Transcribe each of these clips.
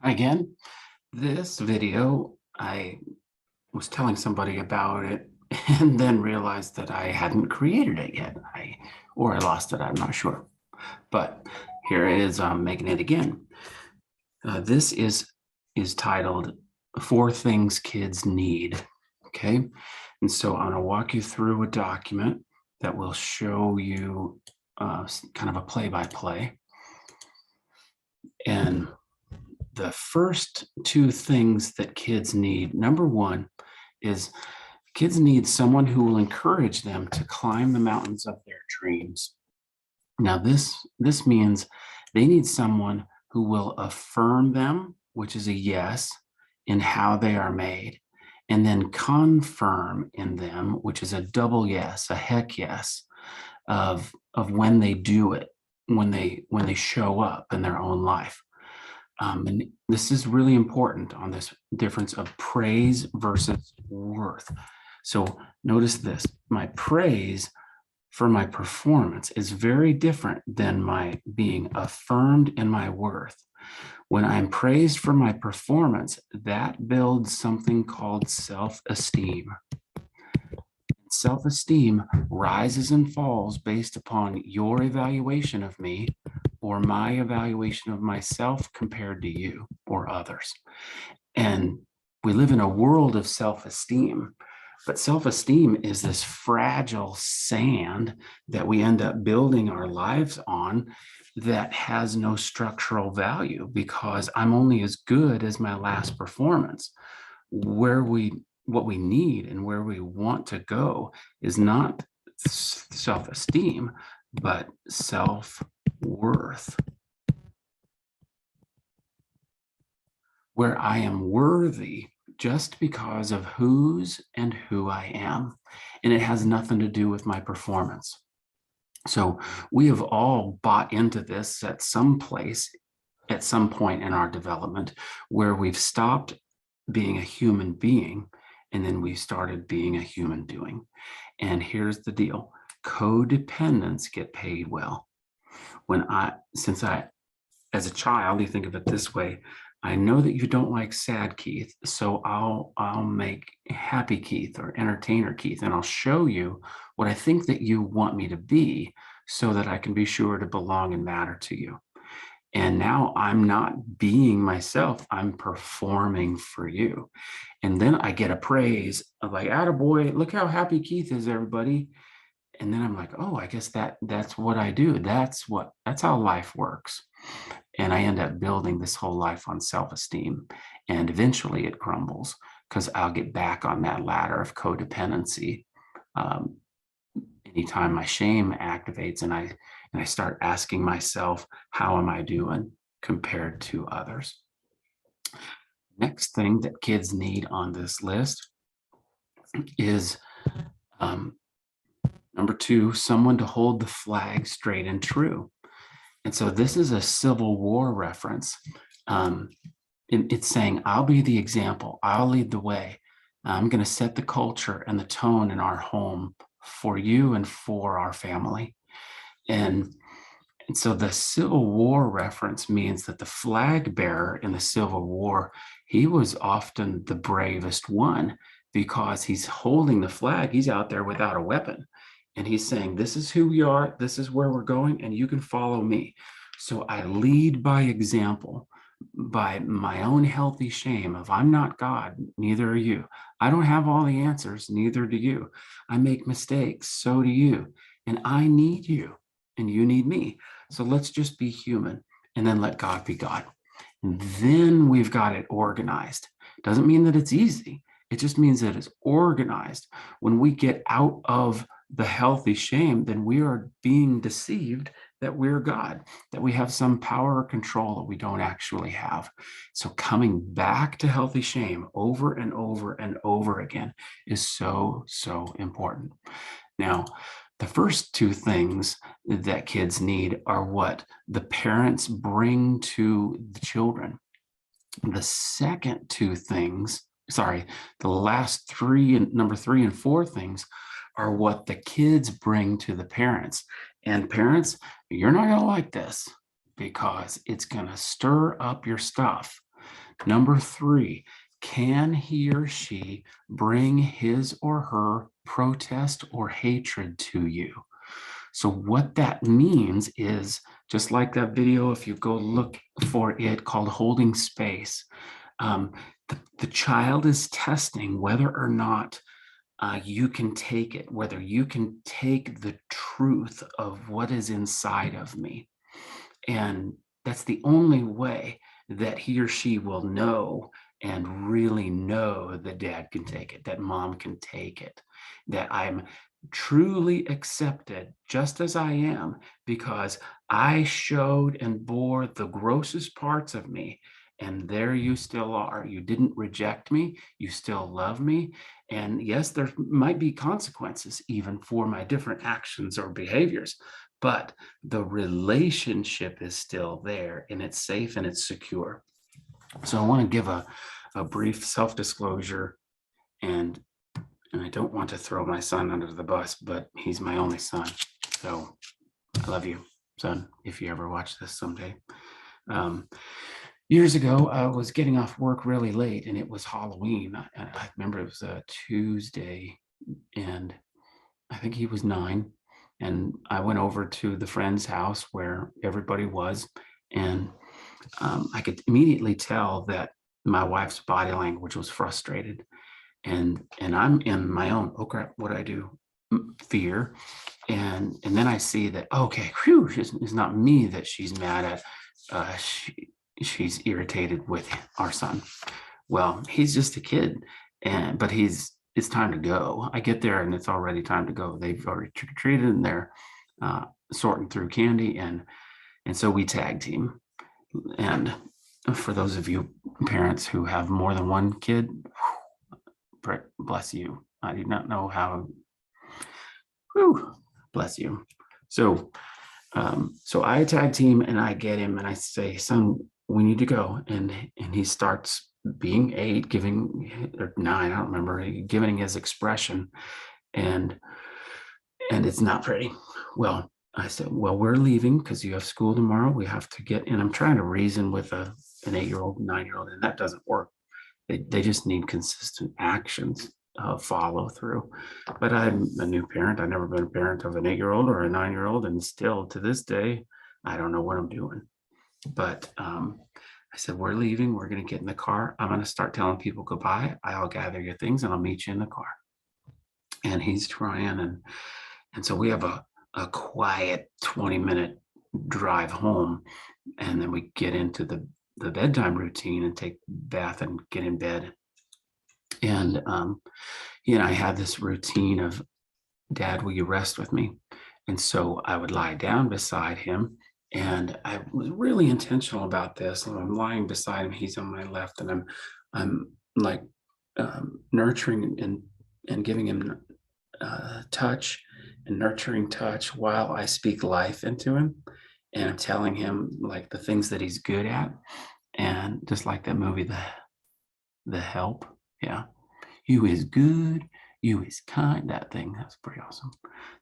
Again, this video, I was telling somebody about it and then realized that I hadn't created it yet. Or I lost it, I'm not sure. But here it is, I'm making it again. This is titled Four Things Kids Need. Okay. And so I'm going to walk you through a document that will show you kind of a play-by-play. And the first two things that kids need, number one, is kids need someone who will encourage them to climb the mountains of their dreams. Now, this means they need someone who will affirm them, which is a yes, in how they are made, and then confirm in them, which is a double yes, a heck yes, of when they do it, when they show up in their own life. And this is really important on this difference of praise versus worth. So notice this, my praise for my performance is very different than my being affirmed in my worth. When I'm praised for my performance, that builds something called self-esteem. Self-esteem rises and falls based upon your evaluation of me or my evaluation of myself compared to you or others. And we live in a world of self-esteem, but self-esteem is this fragile sand that we end up building our lives on that has no structural value because I'm only as good as my last performance. What we need and where we want to go is not self-esteem, but self-worth, where I am worthy just because of whose and who I am. And it has nothing to do with my performance. So we have all bought into this at some place, at some point in our development, where we've stopped being a human being and then we started being a human doing. And here's the deal. Codependents get paid well. As a child, you think of it this way, I know that you don't like sad Keith, so I'll make happy Keith or entertainer Keith, and I'll show you what I think that you want me to be so that I can be sure to belong and matter to you. And now I'm not being myself, I'm performing for you. And then I get a praise of like, attaboy, look how happy Keith is, everybody. And then I'm like, oh, I guess that's what I do. That's how life works. And I end up building this whole life on self-esteem. And eventually it crumbles because I'll get back on that ladder of codependency. Anytime my shame activates and I start asking myself, how am I doing compared to others? Next thing that kids need on this list is number two, someone to hold the flag straight and true. And so this is a Civil War reference. It's saying, I'll be the example. I'll lead the way. I'm going to set the culture and the tone in our home for you and for our family. And so the Civil War reference means that the flag bearer in the Civil War, he was often the bravest one because he's holding the flag. He's out there without a weapon. And he's saying, this is who we are, this is where we're going, and you can follow me. So I lead by example, by my own healthy shame of I'm not God, neither are you. I don't have all the answers, neither do you. I make mistakes, so do you. And I need you, and you need me. So let's just be human, and then let God be God. And then we've got it organized. Doesn't mean that it's easy. It just means that it's organized. When we get out of the healthy shame, then we are being deceived that we're God, that we have some power or control that we don't actually have. So coming back to healthy shame over and over and over again is so, so important. Now, the first two things that kids need are what the parents bring to the children. The second two things, the last three, number three and four things are what the kids bring to the parents. And parents, you're not going to like this because it's going to stir up your stuff. Number 3, can he or she bring his or her protest or hatred to you? So what that means is, just like that video, if you go look for it, called Holding Space, the child is testing whether or not you can take it, whether you can take the truth of what is inside of me. And that's the only way that he or she will know and really know that dad can take it, that mom can take it, that I'm truly accepted just as I am, because I showed and bore the grossest parts of me. And there you still are. You didn't reject me. You still love me. And yes, there might be consequences even for my different actions or behaviors, but the relationship is still there, and it's safe and it's secure. So I want to give a brief self-disclosure, and I don't want to throw my son under the bus, but he's my only son. So I love you, son, if you ever watch this someday. Years ago, I was getting off work really late, and it was Halloween. I remember it was a Tuesday, and I think he was 9. And I went over to the friend's house where everybody was. And I could immediately tell that my wife's body language was frustrated. And I'm in my own, oh crap, what do I do? Fear. And then I see that, okay, whew, it's not me that she's mad at. She's irritated with our son. Well, he's just a kid, but it's time to go. I get there and it's already time to go. They've already trick-or-treated and they're sorting through candy, and so we tag team. And for those of you parents who have more than one kid, bless you. I do not know how. Bless you. So I tag team and I get him and I say, son, we need to go. And he starts being 8, giving, or 9, I don't remember, giving his expression, and it's not pretty. Well, I said, well, we're leaving because you have school tomorrow. We have to get, and I'm trying to reason with an 8-year-old, 9-year-old, and that doesn't work. They just need consistent actions, follow through. But I'm a new parent. I've never been a parent of an 8-year-old or a 9-year-old, and still to this day, I don't know what I'm doing. But I said, we're leaving. We're going to get in the car. I'm going to start telling people goodbye. I'll gather your things and I'll meet you in the car. And he's trying. And so we have a quiet 20-minute drive home. And then we get into the bedtime routine and take a bath and get in bed. And he and I had this routine of, Dad, will you rest with me? And so I would lie down beside him. And I was really intentional about this. And I'm lying beside him. He's on my left, and I'm like nurturing and giving him touch and nurturing touch while I speak life into him. And I'm telling him like the things that he's good at. And just like that movie, The Help. Yeah. You is good. You is kind. That thing. That's pretty awesome.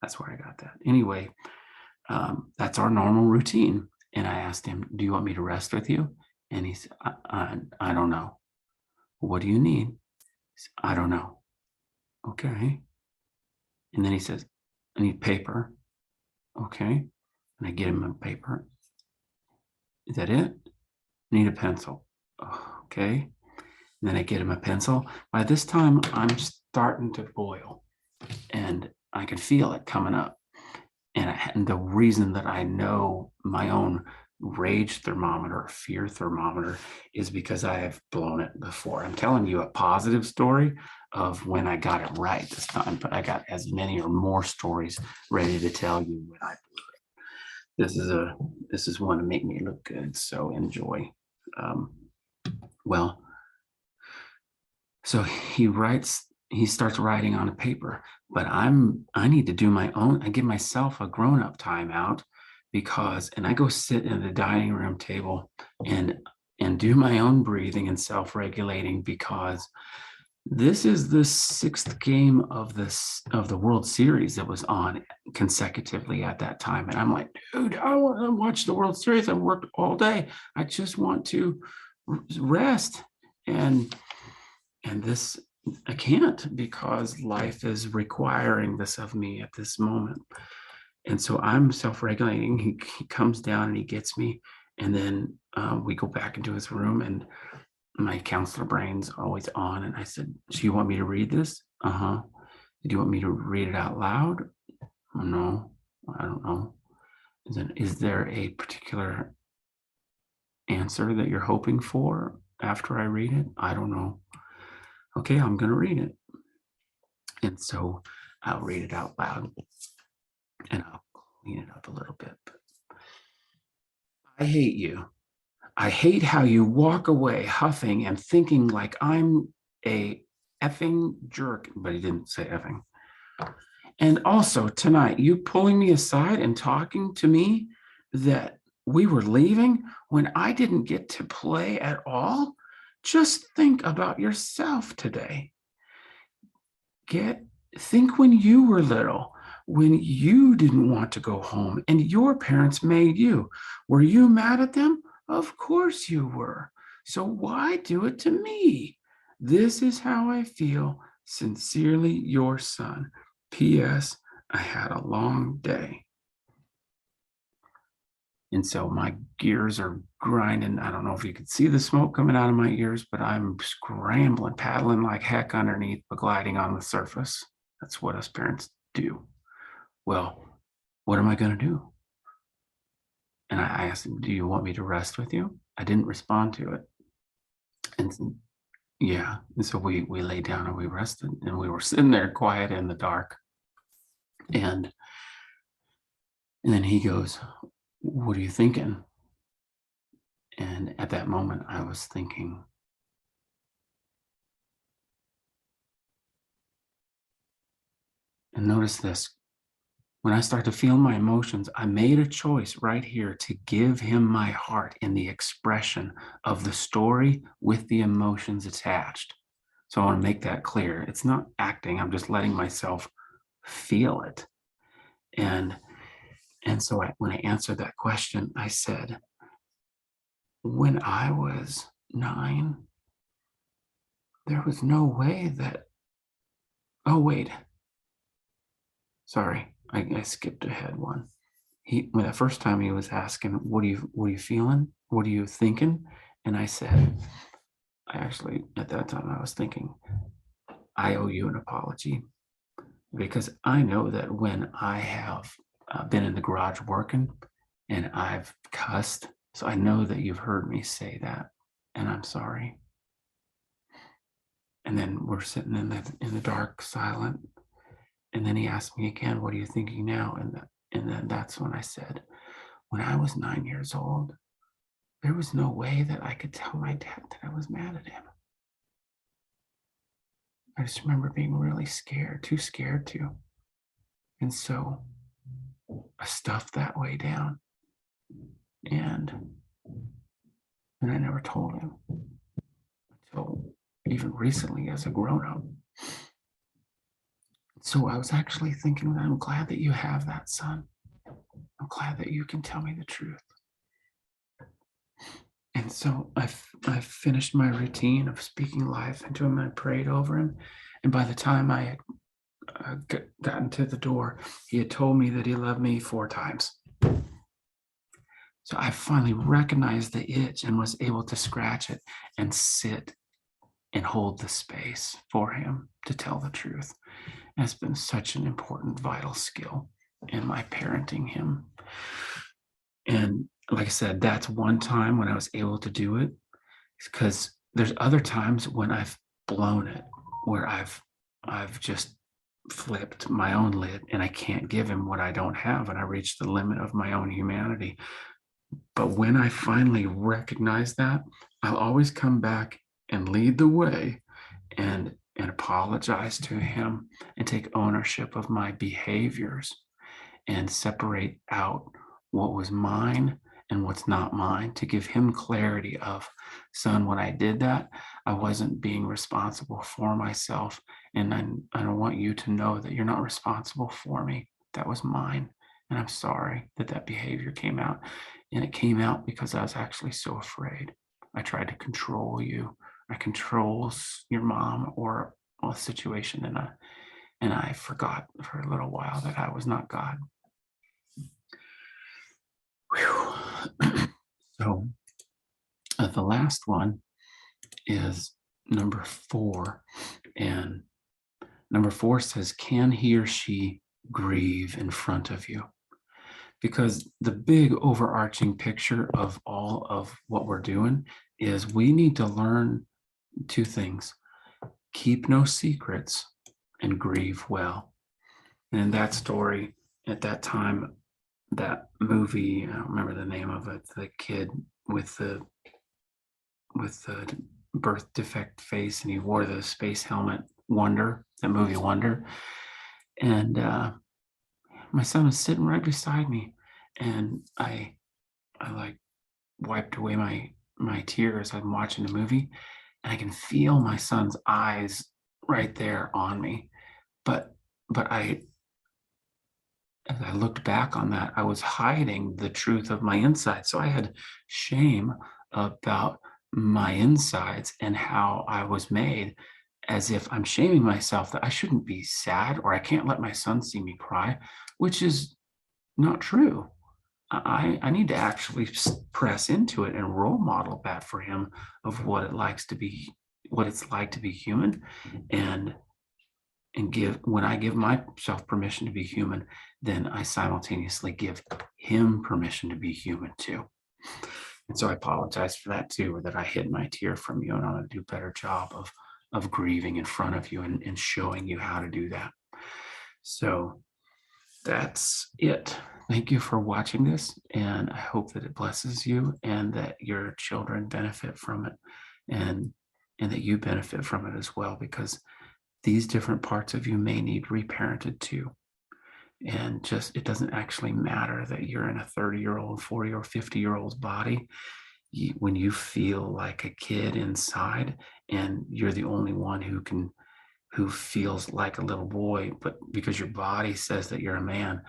That's where I got that. Anyway, that's our normal routine. And I asked him, do you want me to rest with you? And he said, I don't know. What do you need? He said, I don't know. Okay. And then he says, I need paper. Okay. And I get him a paper. Is that it? I need a pencil. Okay. And then I get him a pencil. By this time, I'm starting to boil, and I can feel it coming up. And the reason that I know my own rage thermometer, fear thermometer, is because I have blown it before. I'm telling you a positive story of when I got it right this time, but I got as many or more stories ready to tell you when I blew it. This is one to make me look good, so enjoy. So he starts writing on a paper, but I need to do my own. I give myself a grown-up timeout and I go sit at the dining room table and do my own breathing and self-regulating, because this is the 6th game of the World Series that was on consecutively at that time. And I'm like, dude, I want to watch the World Series. I worked all day. I just want to rest. And this, I can't, because life is requiring this of me at this moment. And so I'm self-regulating. He comes down and he gets me. And then we go back into his room, and my counselor brain's always on. And I said, "Do you want me to read this?" Uh-huh. "Do you want me to read it out loud?" "No, I don't know." And then, "Is there a particular answer that you're hoping for after I read it?" "I don't know." "Okay, I'm going to read it." And so I'll read it out loud, and I'll clean it up a little bit. "I hate you. I hate how you walk away huffing and thinking like I'm a effing jerk." But he didn't say effing. "And also tonight, you pulling me aside and talking to me that we were leaving when I didn't get to play at all. Just think about yourself today. Think when you were little, when you didn't want to go home and your parents made you. Were you mad at them? Of course you were. So why do it to me? This is how I feel. Sincerely, your son. P.S. I had a long day." And so my gears are grinding. I don't know if you could see the smoke coming out of my ears, but I'm scrambling, paddling like heck underneath, but gliding on the surface. That's what us parents do. Well, what am I going to do? And I asked him, "Do you want me to rest with you?" I didn't respond to it. And yeah. And so we lay down and we rested, and we were sitting there quiet in the dark. And then he goes, "What are you thinking?" And at that moment, I was thinking, and notice this, when I start to feel my emotions, I made a choice right here to give him my heart in the expression of the story with the emotions attached. So I want to make that clear. It's not acting. I'm just letting myself feel it. And so when I answered that question, I said, when I was 9, there was no way that, oh, wait, sorry, I skipped ahead one. When the first time he was asking, what are you feeling? What are you thinking? And I said, at that time I was thinking, I owe you an apology, because I know that when I have been in the garage working and I've cussed, so I know that you've heard me say that, and I'm sorry. And then we're sitting in the dark, silent. And then he asked me again, "What are you thinking now?" And then that's when I said, when I was 9 years old, there was no way that I could tell my dad that I was mad at him. I just remember being really scared, too scared to. And so I stuffed that way down. And I never told him until even recently as a grown up. So I was actually thinking that I'm glad that you have that, son. I'm glad that you can tell me the truth. And so I finished my routine of speaking life into him. I prayed over him. And by the time I had gotten to the door, he had told me that he loved me 4 times. So I finally recognized the itch and was able to scratch it and sit and hold the space for him to tell the truth. And it's been such an important, vital skill in my parenting him. And like I said, that's one time when I was able to do it, because there's other times when I've blown it, where I've just flipped my own lid and I can't give him what I don't have, and I reach the limit of my own humanity. But when I finally recognize that, I'll always come back and lead the way and apologize to him and take ownership of my behaviors and separate out what was mine and what's not mine, to give him clarity of, son, when I did that, I wasn't being responsible for myself. And I don't want you to know that you're not responsible for me. That was mine. And I'm sorry that behavior came out. And it came out because I was actually so afraid. I tried to control you. I control your mom or a situation, and I forgot for a little while that I was not God. Whew. So the last one is number 4. And number 4 says, can he or she grieve in front of you? Because the big overarching picture of all of what we're doing is we need to learn 2 things: keep no secrets and grieve well. And in that story, at that time, that movie, I don't remember the name of it, the kid with the birth defect face, and he wore the space helmet, Wonder, that movie Wonder. And my son was sitting right beside me, and I like wiped away my tears. I'm watching the movie, and I can feel my son's eyes right there on me. But I as I looked back on that, I was hiding the truth of my inside. So I had shame about my insides and how I was made, as if I'm shaming myself that I shouldn't be sad or I can't let my son see me cry, which is not true. I need to actually press into it and role model that for him of what it's like to be human, and give when I give myself permission to be human, then I simultaneously give him permission to be human too. And so I apologize for that too, that I hid my tear from you, and I'm going to do a better job of grieving in front of you and showing you how to do that. So that's it. Thank you for watching this, and I hope that it blesses you and that your children benefit from it, and that you benefit from it as well, because these different parts of you may need reparented too. And just, it doesn't actually matter that you're in a 30-year-old, 40 or 50-year-old's body. When you feel like a kid inside and you're the only one who feels like a little boy, but because your body says that you're a man,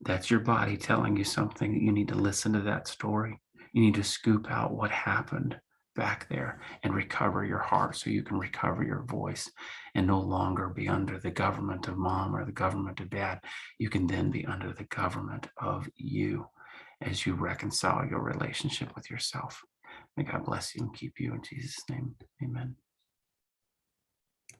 that's your body telling you something. You need to listen to that story. You need to scoop out what happened back there and recover your heart so you can recover your voice and no longer be under the government of mom or the government of dad. You can then be under the government of you as you reconcile your relationship with yourself. May God bless you and keep you in Jesus' name. Amen.